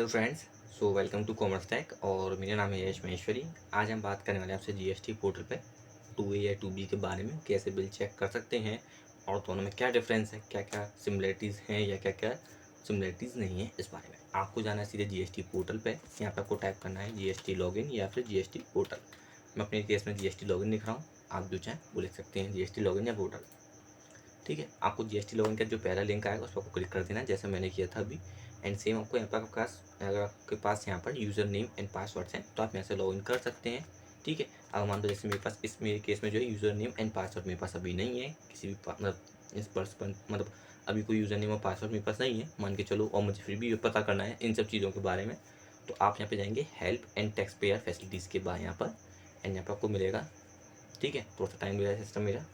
Hello friends. Welcome to commerce tech और मेरा नाम है यश महेश्वरी। आज हम बात करने वाले हैं आपसे जीएसटी पोर्टल पे 2A या 2B के बारे में, कैसे बिल चेक कर सकते हैं और दोनों में क्या डिफरेंस है, क्या क्या सिमिलरिटीज़ हैं या क्या क्या सिमिलरिटीज़ नहीं है। इस बारे में आपको जाना है सीधे जीएसटी पोर्टल पे। यहाँ पे आपको टाइप करना है जीएसटी लॉगिन या फिर जीएसटी पोर्टल। मैं अपने केस में जीएसटी लॉगिन लिख रहा हूँ, आप जो चाहें वो लिख सकते हैं, जीएसटी लॉगिन या पोर्टल। ठीक है, आपको जीएसटी लॉगिन का जो पहला लिंक आएगा उस पर आपको क्लिक कर देना है, जैसे मैंने किया था अभी। एंड सेम आपको यहाँ पर अगर आपके पास यहाँ पर यूज़र नेम एंड पासवर्ड हैं तो आप यहाँ से लॉगिन कर सकते हैं। ठीक है, अब मान लो जैसे मेरे पास मेरे केस में जो है यूज़र नेम एंड पासवर्ड मेरे पास अभी नहीं है, किसी भी मतलब इस पर्सन मतलब अभी कोई यूज़र नेम और पासवर्ड मेरे पास नहीं है मान के चलो, और मुझे फिर भी पता करना है इन सब चीज़ों के बारे में। तो आप यहाँ पे जाएंगे help and tax payer facilities के बाद यहाँ पर, एंड यहाँ पर आपको मिलेगा। ठीक है, थोड़ा सा टाइम मिला है सिस्टम मेरा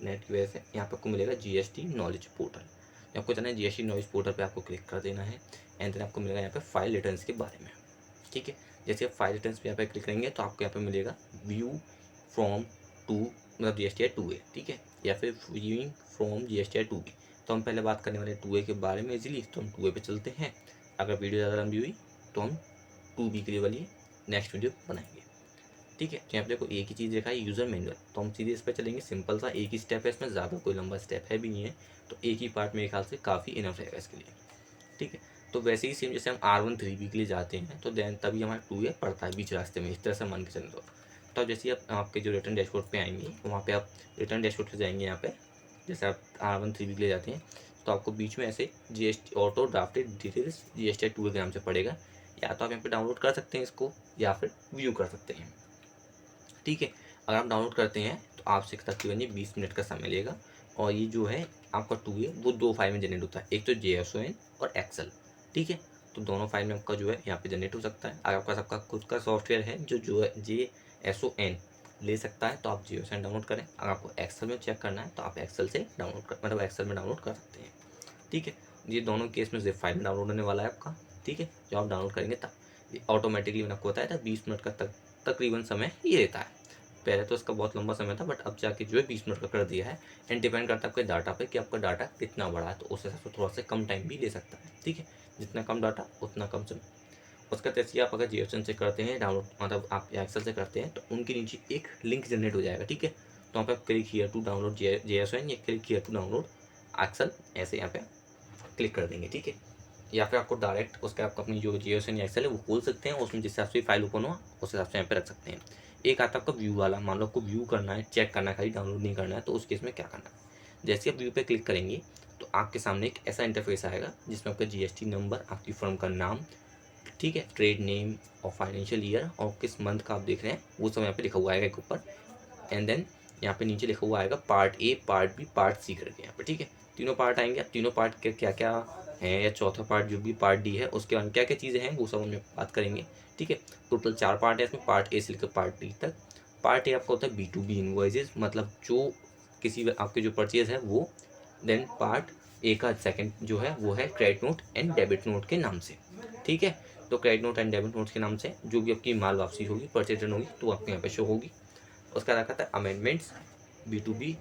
नेट की वजह से। यहाँ पे आपको मिलेगा जीएसटी नॉलेज पोर्टल। आपको जाना है जीएसटी नॉलेज पोर्टल पे, आपको क्लिक कर देना है एंड देन आपको मिलेगा यहाँ पे फाइल रिटर्न्स के बारे में। ठीक है, जैसे आप फाइल रिटर्न्स पे यहाँ पे क्लिक करेंगे तो आपको यहाँ पे मिलेगा व्यू फ्रॉम टू मतलब जीएसटी 2A। ठीक है, या फिर व्यूइंग फ्रॉम जीएसटी 2B। तो हम पहले बात करने वाले 2A के बारे में इजीली, तो हम 2A पे चलते हैं। अगर वीडियो ज़्यादा लंबी हुई तो हम 2B के लिए वाली नेक्स्ट वीडियो बनाएंगे। ठीक है, तो यहाँ पे देखो एक ही चीज़ देखा है यूज़र मैनुअल, तो हम सीधे इस पर चलेंगे। सिंपल सा एक ही स्टेप है इसमें, ज़्यादा कोई लंबा स्टेप है भी नहीं है, तो एक ही पार्ट मेरे ख्याल से काफ़ी इनफ रहेगा इसके लिए। ठीक है, तो वैसे ही सेम जैसे हम R1 3B के लिए जाते हैं तो देन तभी हमारा 2A पड़ता है बीच रास्ते में, इस तरह से मान के चलें। तो अब जैसे आप आपके जो रिटर्न डैशबोर्ड पे आएंगे वहाँ पे आप रिटर्न डैशबोर्ड पे जाएंगे। यहाँ पे जैसे आप R1 3B के लिए जाते हैं तो आपको बीच में ऐसे GST auto drafted details GST 2A के नाम से पड़ेगा। या तो आप यहाँ पे डाउनलोड कर सकते हैं इसको या फिर व्यू कर सकते हैं। ठीक है, अगर आप डाउनलोड करते हैं तो आपसे तकरीबन ये 20 मिनट का समय लेगा। और ये जो है आपका 2A वो दो फाइल में जनरेट होता है, एक तो JSON और एक्सेल। ठीक है, तो दोनों फाइल में आपका जो है यहाँ पे जनरेट हो सकता है। अगर आपका सबका खुद का सॉफ्टवेयर है जो है JSON ले सकता है तो आप JSON डाउनलोड करें। अगर आपको एक्सेल में चेक करना है तो आप एक्सेल से डाउनलोड कर मतलब एक्सेल में डाउनलोड कर सकते हैं। ठीक है, ये दोनों केस में ज़िप फाइल में डाउनलोड होने वाला है आपका। ठीक है, जो आप डाउनलोड करेंगे तब ऑटोमेटिकली मैंने आपको बताया था 20 मिनट का तकरीबन समय ये रहता है। पहले तो इसका बहुत लंबा समय था बट अब जाके जो है 20 मिनट का कर दिया है। एंड डिपेंड करता है आपके डाटा पे कि आपका डाटा कितना बड़ा है, तो उस हिसाब से थोड़ा सा कम टाइम भी ले सकता है। ठीक है, जितना कम डाटा उतना कम समय। उसका जैसे आप अगर JSON से करते हैं डाउनलोड मतलब आप एक्सेल से करते हैं तो उनके नीचे एक लिंक जनरेट हो जाएगा। ठीक है, तो वहाँ पे आप click here to download JSON या click here to download Excel ऐसे यहाँ पे क्लिक कर देंगे। ठीक है, या फिर आपको डायरेक्ट उसका आपको अपनी जो JSON या एक्सेल है वो खोल सकते हैं, उसमें जिस हिसाब से फाइल ओपन हो उस हिसाब से यहाँ पे रख सकते हैं। एक आता है आपका व्यू वाला, मान लो आपको व्यू करना है, चेक करना है, खाली डाउनलोड नहीं करना है, तो उस केस में क्या करना है। जैसे आप व्यू पे क्लिक करेंगे तो आपके सामने एक ऐसा इंटरफेस आएगा जिसमें आपका GST नंबर, आपकी फर्म का नाम, ठीक है, ट्रेड नेम और फाइनेंशियल ईयर और किस मंथ का आप देख रहे हैं वो सब यहाँ पे लिखा हुआ आएगा एक ऊपर। एंड देन यहाँ पे नीचे लिखा हुआ आएगा part A, part B, part C करके यहाँ पे। ठीक है, तीनों पार्ट आएंगे। अब तीनों पार्ट के क्या क्या है या चौथा पार्ट जो भी पार्ट D है उसके बारे में क्या क्या चीज़ें हैं वो सब हम बात करेंगे। ठीक है, टोटल 4 पार्ट है इसमें, पार्ट A से लेकर पार्ट D तक। पार्ट A आपका होता है B2B इन्वॉइसेज, मतलब जो किसी आपके जो परचेज है वो। देन पार्ट A का सेकंड जो है वो है credit note and debit note के नाम से। ठीक है, तो credit note and debit note के नाम से जो भी आपकी माल वापसी होगी, परचेज रिटर्न होगी, तो आपको यहाँ पे शो होगी। उसका रखा था अमेंडमेंट्स B2B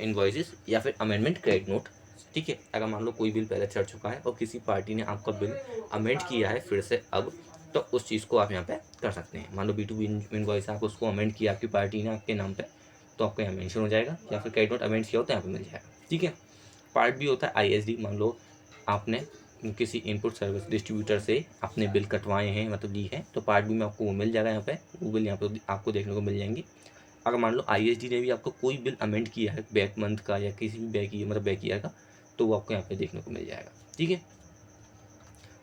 इन्वॉइसेस या फिर अमेंडमेंट क्रेडिट नोट। ठीक है, अगर मान लो कोई बिल पहले चढ़ चुका है और किसी पार्टी ने आपका बिल अमेंड किया है फिर से अब, तो उस चीज़ को आप यहाँ पे कर सकते हैं। मान लो B2B इन्वॉइस आप उसको अमेंड किया आपकी पार्टी ने आपके नाम पे, तो आपको यहाँ मेंशन हो जाएगा, या फिर क्रेडिट नोट अमेंड किया हो तो यहाँ पे मिल जाएगा। ठीक है, पार्ट भी होता है ISD, मान लो आपने किसी इनपुट सर्विस डिस्ट्रीब्यूटर से अपने बिल कटवाए हैं मतलब ली है, तो पार्ट बी में आपको वो मिल जाएगा, यहाँ पे वो बिल यहाँ पे आपको देखने को मिल जाएंगी। अगर मान लो ISD ने भी आपको कोई बिल अमेंड किया है बैक मंथ का या किसी भी बैक ईयर का, तो वो आपको यहाँ पे देखने को मिल जाएगा। ठीक है,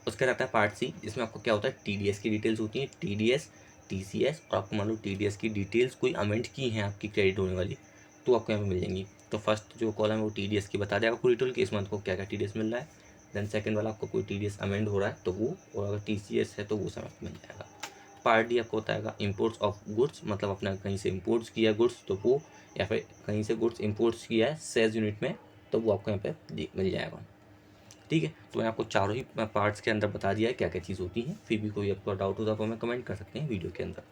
उसका रहता है पार्ट C, जिसमें आपको क्या होता है TDS की डिटेल्स होती हैं, TDS TCS, और आपको मान लो TDS की डिटेल्स कोई अमेंड की हैं आपकी क्रेडिट होने वाली, तो आपको यहाँ पे मिल जाएंगी। तो फर्स्ट जो कॉलम है वो TDS की बता देगा पूरी डिटेल कि इस मंथ को क्या क्या TDS मिल रहा है। देन सेकंड वाला आपको कोई TDS अमेंड हो रहा है तो वो, और अगर TCS है तो वो समय मिल जाएगा। पार्ट D आपको होता है इम्पोर्ट्स ऑफ गुड्स, मतलब अपना कहीं से इम्पोर्ट्स किया गुड्स तो वो, या फिर कहीं से गुड्स इम्पोर्ट्स किया है सेल्स यूनिट में, तो वो आपको यहाँ पे मिल जाएगा। ठीक है, तो मैं आपको चारों ही पार्ट्स के अंदर बता दिया है क्या क्या चीज़ होती है। फिर भी कोई आपका डाउट होता है तो हमें कमेंट कर सकते हैं वीडियो के अंदर।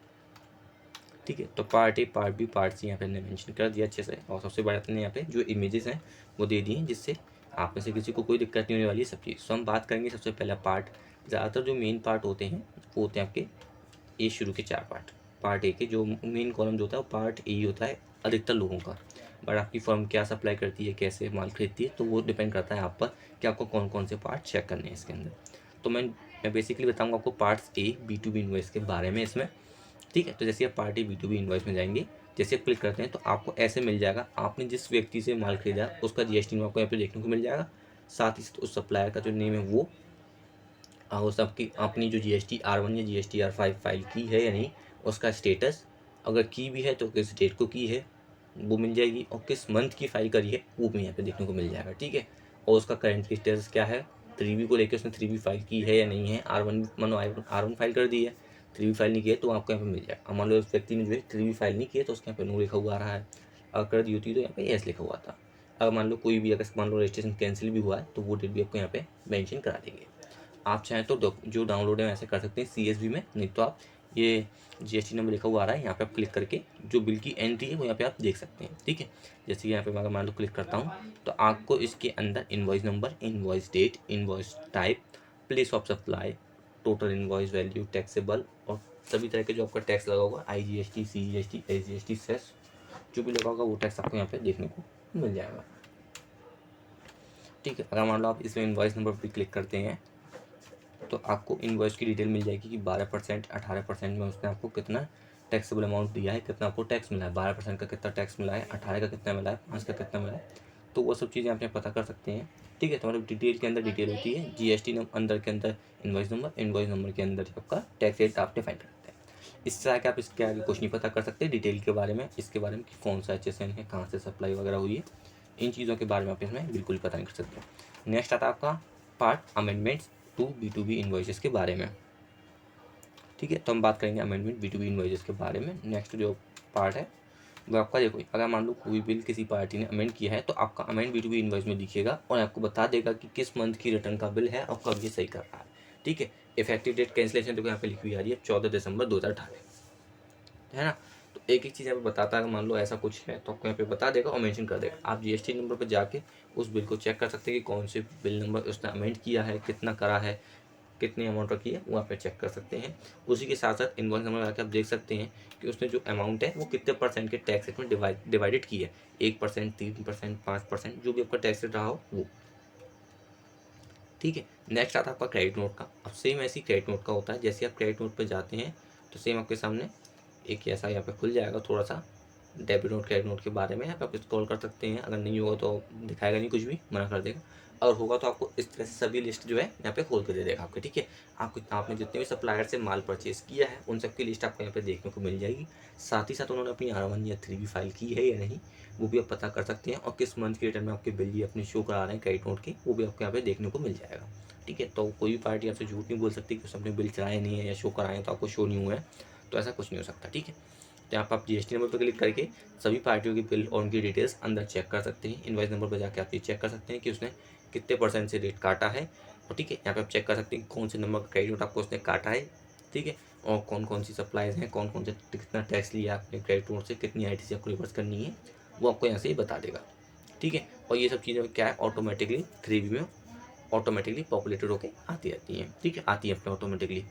ठीक है, तो part A, part B, part C यहाँ पे हमने मेंशन कर दिया अच्छे से। और सबसे बड़ा हमने यहाँ पे जो इमेजेस हैं वो दे दिए हैं, जिससे आप में से किसी को कोई दिक्कत नहीं होने वाली है सब चीज़। तो हम बात करेंगे सबसे पहला पार्ट ज़्यादातर जो मेन पार्ट होते हैं वो होते हैं आपके ए शुरू के 4 पार्ट। पार्ट ए के जो मेन कॉलम जो होता है वो पार्ट ए ही होता है अधिकतर लोगों का। बट आपकी फर्म क्या सप्लाई करती है, कैसे माल खरीदती है, तो वो डिपेंड करता है आप पर कि आपको कौन कौन से पार्ट चेक करने हैं इसके अंदर। तो मैं बेसिकली बताऊँगा आपको पार्ट्स ए B2B इनवॉइस के बारे में इसमें। ठीक है, तो जैसे आप पार्टी B2B इनवॉइस में जाएंगे, जैसे आप क्लिक करते हैं तो आपको ऐसे मिल जाएगा, आपने जिस व्यक्ति से माल खरीदा उसका GST नंबर आपको यहाँ पे देखने को मिल जाएगा। साथ ही साथ उस सप्लायर का जो नेम है वो और सबकी अपनी जो GST R1 या GST R5 फाइल की है या नहीं, उसका स्टेटस, अगर की भी है तो किस डेट को की है वो मिल जाएगी, और किस मंथ की फाइल करी है वो भी यहाँ पे देखने को मिल जाएगा। ठीक है, और उसका करंट स्टेटस क्या है, 3B को लेकर उसने 3B फाइल की है या नहीं है, R1 मानो R1 फाइल कर दी है, 3B फाइल नहीं की है तो आपको यहाँ पे मिल जाएगा। मान लो उस व्यक्ति ने जो है 3B फाइल नहीं की है तो उसके यहाँ पे नो लिखा हुआ आ रहा है, अगर कर दी होती तो यहाँ पे यस लिखा हुआ था। अगर मान लो कोई भी, अगर मान लो रजिस्ट्रेशन कैंसिल भी हुआ है तो वो डेट भी आपको यहाँ पे मेंशन करा देंगे। आप चाहें तो जो डाउनलोड है ऐसे कर सकते हैं CSV में, नहीं तो आप ये GST नंबर लिखा हुआ आ रहा है यहाँ पे आप क्लिक करके जो बिल की एंट्री है वो यहाँ पे आप देख सकते हैं। ठीक है, जैसे कि यहाँ पे मैं मान लो क्लिक करता हूँ तो आपको इसके अंदर invoice number, invoice date, invoice type, place of supply, total invoice value, taxable और सभी तरह के जो आपका टैक्स लगा होगा, IGST, CGST, SGST, सेस, जो भी लगा होगा वो टैक्स आपको यहाँ पे देखने को मिल जाएगा। ठीक है, अगर मान लो आप इसमें इनवॉइस नंबर पर क्लिक करते हैं तो आपको इनवॉइस की डिटेल मिल जाएगी कि 12%, 18% में उसने आपको कितना टैक्सेबल अमाउंट दिया है, कितना आपको टैक्स मिला है, 12% का कितना टैक्स मिला है, 18 का कितना मिला है, 5 का कितना मिला है, तो वो सब चीज़ें आप यहाँ पता कर सकते हैं। ठीक है, तो मतलब डिटेल के अंदर डिटेल होती है, GST नंबर अंदर के अंदर इनवॉइस नंबर के अंदर आपका टैक्स रेट आप डिफाइन करते हैं। इससे आगे आप इसके आगे कुछ नहीं पता कर सकते डिटेल के बारे में, इसके बारे में कि कौन सा HSN है, कहाँ से सप्लाई वगैरह हुई है, इन चीज़ों के बारे में आप इसमें बिल्कुल पता नहीं कर सकते। नेक्स्ट आता है आपका part amendments to B2B invoices के बारे में। ठीक है, तो हम बात करेंगे अमेंडमेंट B2B इन्वॉइसेस के बारे में। नेक्स्ट जो पार्ट है वो आपका, देखो अगर मान लो कोई बिल किसी पार्टी ने अमेंड किया है तो आपका अमेंड B2B इन्वॉइस में दिखेगा और आपको बता देगा कि किस मंथ की रिटर्न का बिल है और कब ये सही कर रहा है। ठीक है, इफेक्टिव डेट कैंसिलेशन देखो यहाँ पे लिखी हुई आ रही है 14 दिसंबर 2018, है ना। तो एक एक चीज़ यहाँ पे बताता है, मान लो ऐसा कुछ है तो आपको यहाँ पे बता देगा और मेंशन कर देगा। आप GST नंबर पर जाके उस बिल को चेक कर सकते हैं कि कौन से बिल नंबर उसने अमेंड किया है, कितना करा है, कितनी अमाउंट रखी है, वो आप चेक कर सकते हैं। उसी के साथ साथ इनवॉइस नंबर आके आप देख सकते हैं कि उसने जो अमाउंट है वो कितने परसेंट के टैक्स रेट में डिवाइडेड की है, 1%, 3%, 5%, जो भी आपका टैक्स रेट रहा हो वो। ठीक है, नेक्स्ट आता है आपका क्रेडिट नोट का। अब सेम ऐसी क्रेडिट नोट का होता है, जैसे आप क्रेडिट नोट पर जाते हैं तो सेम आपके सामने एक ऐसा यहाँ पे खुल जाएगा थोड़ा सा डेबिट नोट क्रेडिट नोट के बारे में। यहाँ पे आप स्क्रॉल कर सकते हैं, अगर नहीं होगा तो दिखाएगा नहीं, कुछ भी मना कर देगा, और होगा तो आपको इस तरह से सभी लिस्ट जो है यहाँ पे खोल कर दे देगा आपके। ठीक है, आपने जितने भी सप्लायर से माल परचेज किया है उन सबकी लिस्ट आपको यहाँ पे देखने को मिल जाएगी। साथ ही साथ उन्होंने अपनी R1 या 3B फाइल की है या नहीं वो भी आप पता कर सकते हैं, और किस मंथ के रिटर्न में आपके बिल ये अपने शो करा रहे हैं क्रेडिट नोट के, वो भी आपको यहाँ पे देखने को मिल जाएगा। ठीक है, तो कोई भी पार्टी आपसे झूठ नहीं बोल सकती कि उसने अपने बिल चलाए नहीं है या शो कराए हैं तो आपको शो नहीं हुआ है, तो ऐसा कुछ नहीं हो सकता। ठीक है, तो यहाँ पर आप GST नंबर पर क्लिक करके सभी पार्टियों के बिल और उनकी डिटेल्स अंदर चेक कर सकते हैं। इनवॉइस नंबर पर जाकर आप ये चेक कर सकते हैं कि उसने कितने % से रेट काटा है, और ठीक है यहाँ पे आप चेक कर सकते हैं कौन से नंबर का क्रेडिट नोट आपको उसने काटा है। ठीक है, और कौन कौन सी सप्लाईज हैं, कौन कौन से कितना टैक्स लिया आपने क्रेडिट नोट से, कितनी ITC आपको रिवर्स करनी है, वो आपको यहाँ से ही बता देगा। ठीक है, और ये सब चीज़ें क्या है ऑटोमेटिकली 3B में ऑटोमेटिकली पॉपुलेटेड होकर आती रहती हैं। ठीक है, आती है अपने ऑटोमेटिकली।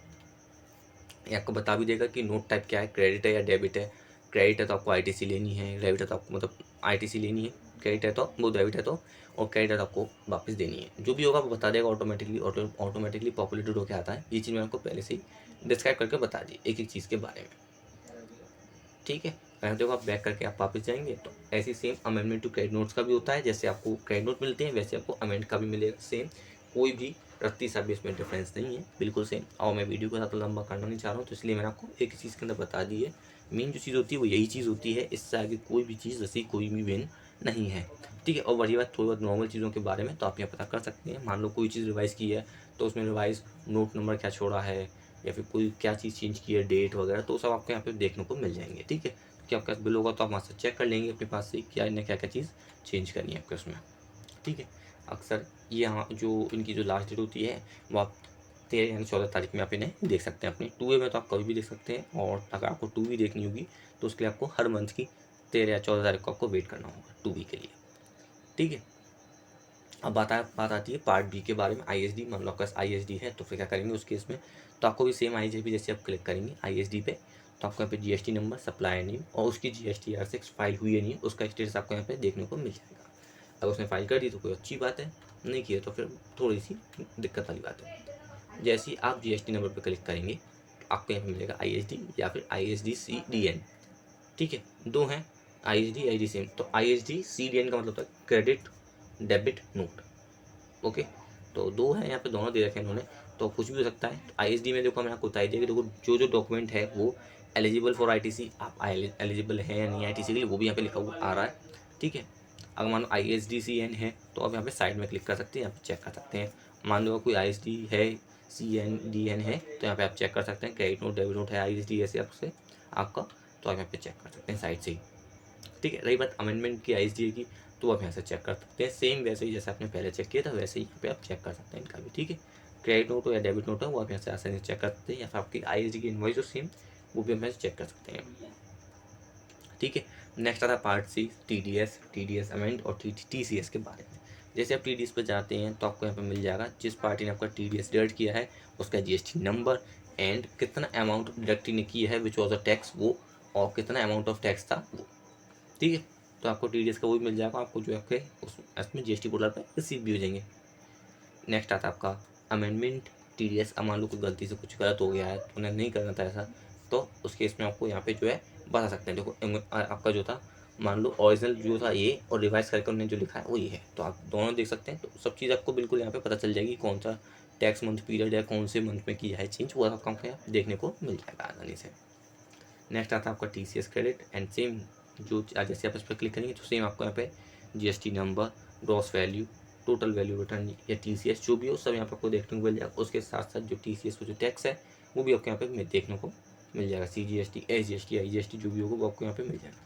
ये आपको बता भी देगा कि नोट टाइप क्या है, क्रेडिट है या डेबिट है। क्रेडिट है तो आपको ITC लेनी है, डेबिट है तो आपको मतलब ITC लेनी है, क्रेडिट है तो वो डेबिट है तो, और क्रेडिट है तो आपको वापस देनी है। जो भी होगा वो बता देगा ऑटोमेटिकली पॉपुलेटेड होकर आता है। ये चीज़ मैंने आपको पहले से ही डिस्क्राइब करके बता दी एक एक चीज़ के बारे में। ठीक है, अगर देखो आप बैक करके आप वापस जाएंगे तो ऐसी same amendment to credit notes का भी होता है, जैसे आपको क्रेडिट नोट मिलते हैं वैसे आपको अमेंड का भी मिलेगा सेम। कोई भी रत्ती सा भी इसमें डिफरेंस नहीं है, बिल्कुल सेम। और मैं वीडियो को ज़्यादा लंबा करना नहीं चाह रहा हूँ, तो इसलिए मैंने आपको एक ही चीज़ के अंदर बता दी है। मेन जो चीज़ होती है वो यही चीज़ होती है, इससे आगे कोई भी चीज़ वैसी कोई भी वेन नहीं है। ठीक है, और वही बात थोड़ी बहुत नॉर्मल चीज़ों के बारे में तो आप यहाँ पता कर सकते हैं। मान लो कोई चीज़ रिवाइज़ की है तो उसमें रिवाइज नोट नंबर क्या छोड़ा है, या फिर कोई क्या चीज़ चेंज की है, डेट वगैरह, तो सब आपको यहाँ पे देखने को मिल जाएंगे। ठीक है, कि आपका बिल होगा तो आप वहाँ से चेक कर लेंगे अपने पास से क्या इन्हें क्या क्या चीज़ चेंज करनी है आपके उसमें। ठीक है, अक्सर ये यहाँ जो इनकी जो लास्ट डेट होती है वो आप 13 यानी 14 तारीख में आप इन्हें देख सकते हैं। अपनी 2A में तो आप कभी भी देख सकते हैं, और अगर आपको 2B देखनी होगी तो उसके लिए आपको हर मंथ की 13 या 14 तारीख को आपको वेट करना होगा 2B के लिए। ठीक है, अब बात आती है पार्ट बी के बारे में, ISD। मान लो आपका ISD है तो फिर क्या करेंगे उस केस में, तो आपको भी सेम ISD जैसे आप क्लिक करेंगे ISD पे, तो आपको यहाँ पे GST नंबर, सप्लायर नेम और उसकी GSTR6 फाइल हुई है नहीं, उसका स्टेटस आपको यहाँ पे देखने को मिल जाएगा। अगर उसने फाइल कर दी तो कोई अच्छी बात है, नहीं किया तो फिर थोड़ी सी दिक्कत वाली बात है। जैसे ही आप GST नंबर पर क्लिक करेंगे तो आपको यहाँ पे मिलेगा ISD या फिर ISD-CDN। ठीक है, दो हैं ISD सेम। तो ISD-CDN का मतलब होता है क्रेडिट डेबिट नोट। ओके, तो दो है यहाँ पे, दोनों दे रखे हैं इन्होंने, तो कुछ भी हो सकता है। तो ISD में देखो, मैंने आपको बताई दिया कि देखो जो डॉक्यूमेंट है वो एलिजिबल फॉर ITC, आप एलिजिबल है या नहीं ITC के लिए, वो भी यहाँ पे लिखा हुआ आ रहा है। ठीक है, अगर मान लो ISD-CN है तो आप यहाँ पे साइड में क्लिक कर सकते हैं, यहाँ पे चेक कर सकते हैं। मान लो कोई ISD है, CN-DN है, तो यहाँ पे आप चेक कर सकते हैं। क्रेडिट नोट डेबिट नोट है ISD ऐसे आपसे आपका, तो आप यहाँ पे चेक कर सकते हैं साइड से ही। ठीक है, रही बात अमेंडमेंट की ISD की, तो आप यहाँ से चेक कर सकते हैं। सेम वैसे ही जैसे आपने पहले चेक किया था वैसे ही यहाँ पे आप चेक कर सकते हैं इनका भी। ठीक है, क्रेडिट नोट हो या डेबिट नोट हो वो आप यहाँ से आसानी से चेक कर सकते हैं, या फिर आपकी ISD की इनवॉइस हो सेम, वो भी आप यहाँ से चेक कर सकते हैं। ठीक है, नेक्स्ट आता है पार्ट सी, TDS अमेंड और TCS के बारे में। जैसे आप TDS पर जाते हैं तो आपको यहाँ पे मिल जाएगा जिस पार्टी ने आपका TDS डिडक्ट किया है उसका GST नंबर एंड कितना अमाउंट डिडक्ट ने किया है विच वॉज अ टैक्स वो, और कितना अमाउंट ऑफ टैक्स था वो। ठीक है, तो आपको TDS का वो भी मिल जाएगा, आपको जो आपके उसमें GST पोर्टल पर रिसीव भी हो जाएंगे। नेक्स्ट आता है आपका अमेंडमेंट TDS। अब मान लो कोई गलती से कुछ गलत हो गया है, उन्हें नहीं करना था ऐसा, तो उस केस में आपको यहाँ पे जो है बता सकते हैं। देखो आपका जो था, मान लो ओरिजिनल जो था ये, और रिवाइज करके उन्होंने जो लिखा है वो ये है, तो आप दोनों देख सकते हैं। तो सब चीज़ आपको बिल्कुल यहाँ पे पता चल जाएगी, कौन सा टैक्स मंथ पीरियड है, कौन से मंथ में किया है चेंज, वो आपको यहाँ देखने को मिल जाएगा आसानी से। नेक्स्ट आता है आपका TCS क्रेडिट एंड सेम, जो जैसे आप इस पर क्लिक करेंगे तो सेम आपको यहाँ पे GST number, gross value, total value return या TCS जो भी हो सब यहाँ पे आपको देखने को मिल जाएगा। उसके साथ साथ जो TCS का जो टैक्स है वो भी आपको यहाँ पे देखने को मिल जाएगा। CGST, SGST, IGST जो भी होगा वो आपको यहाँ पे मिल जाएगा।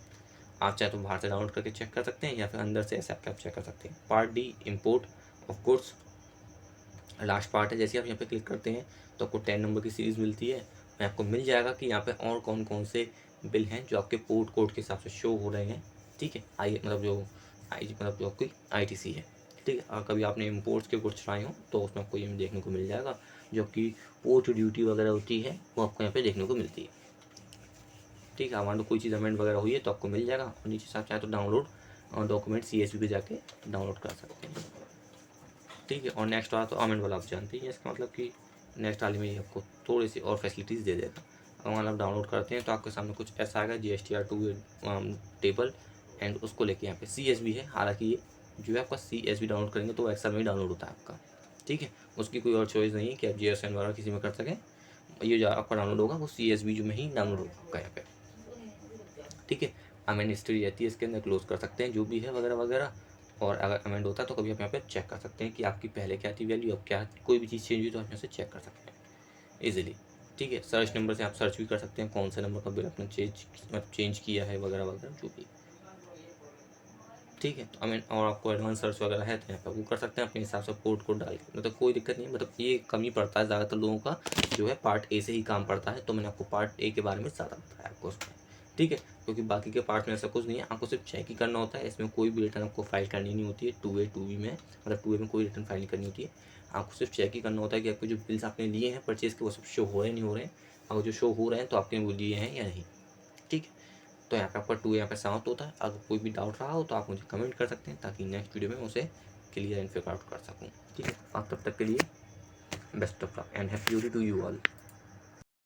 आप चाहे तो बाहर से डाउनलोड करके चेक कर सकते हैं, या फिर अंदर से ऐसे आप चेक कर सकते हैं। Part D, import of goods, last part है। जैसे आप यहाँ पे क्लिक करते हैं तो आपको 10 नंबर की सीरीज़ मिलती है, मैं आपको मिल जाएगा कि यहाँ पे और कौन कौन से बिल हैं जो आपके पोर्ट कोड के हिसाब से शो हो रहे हैं। ठीक है, मतलब जो मतलब जो आपकी ITC है। ठीक है, और कभी आपने इम्पोर्ट्स के गुड्स चलाए हो तो उसमें आपको ये देखने को मिल जाएगा, जो कि पोर्ट ड्यूटी वगैरह होती है वो आपको यहाँ पे देखने को मिलती है। ठीक है, मान लो कोई चीज़ अमेंड वगैरह हुई है तो आपको मिल जाएगा, और नीचे से आप चाहे तो डाउनलोड और डॉक्यूमेंट CSV पे जाके डाउनलोड कर सकते हैं। ठीक है, और नेक्स्ट वाला तो अमेंड वाला आप जानते ही हैं, इसका मतलब कि नेक्स्ट वाले में ये आपको थोड़ी सी और फैसिलिटीज़ दे देगा। अगर आप डाउनलोड करते हैं तो आपके सामने कुछ ऐसा आएगा, GSTR2 टेबल, एंड उसको लेके यहाँ पे CSV है। हालांकि ये जो है आपका CSV डाउनलोड करेंगे तो एक्सेल में ही डाउनलोड होता है आपका। ठीक है, उसकी कोई और चॉइस नहीं है कि आप GSN वगैरह किसी में कर सकें। ये जो आपका डाउनलोड होगा वो CSV जो में ही डाउनलोड होगा आपका यहाँ पे। ठीक है, अमेंड हिस्ट्री रहती है इसके अंदर, क्लोज कर सकते हैं जो भी है वगैरह वगैरह। और अगर अमेंड होता है तो कभी आप यहाँ पे चेक कर सकते हैं कि आपकी पहले क्या थी वैल्यू, अब क्या, कोई भी चीज़ चेंज हुई तो आप यहाँ से चेक कर सकते हैं इजीली। ठीक है, सर्च नंबर से आप सर्च भी कर सकते हैं कौन से नंबर का बिल आपने चेंज किया है वगैरह वगैरह जो भी। ठीक है, तो अमेंड, और आपको एडवांस सर्च वगैरह है तो यहाँ पर वो कर सकते हैं अपने हिसाब से कोड को डाल के, मतलब कोई दिक्कत नहीं है। मतलब ये कमी पड़ता है ज़्यादातर लोगों का जो है पार्ट ए से ही काम पड़ता है, तो मैंने आपको पार्ट ए के बारे में ज़्यादा बताया आपको उसमें। ठीक है, क्योंकि बाकी के पार्ट में ऐसा कुछ नहीं है, आपको सिर्फ चेक ही करना होता है। इसमें कोई भी रिटर्न आपको फाइल करनी नहीं होती है 2A 2B में, मतलब 2A में कोई रिटर्न फाइल करनी होती है। आपको सिर्फ चेक ही करना होता है कि आपके जो बिल्स आपने लिए हैं परचेज़ के वो सब शो हो रहे हैं नहीं हो रहे हैं। अगर जो शो हो रहे हैं तो आपने वो लिए हैं या नहीं। ठीक है, तो यहाँ पे आपका 2 यहाँ पे समाप्त होता है। अगर कोई भी डाउट रहा हो तो आप मुझे कमेंट कर सकते हैं ताकि नेक्स्ट वीडियो में उसे क्लियर एंड फिगर आउट कर सकूँ। ठीक है, आप तब तक के लिए best of luck and happy to you all.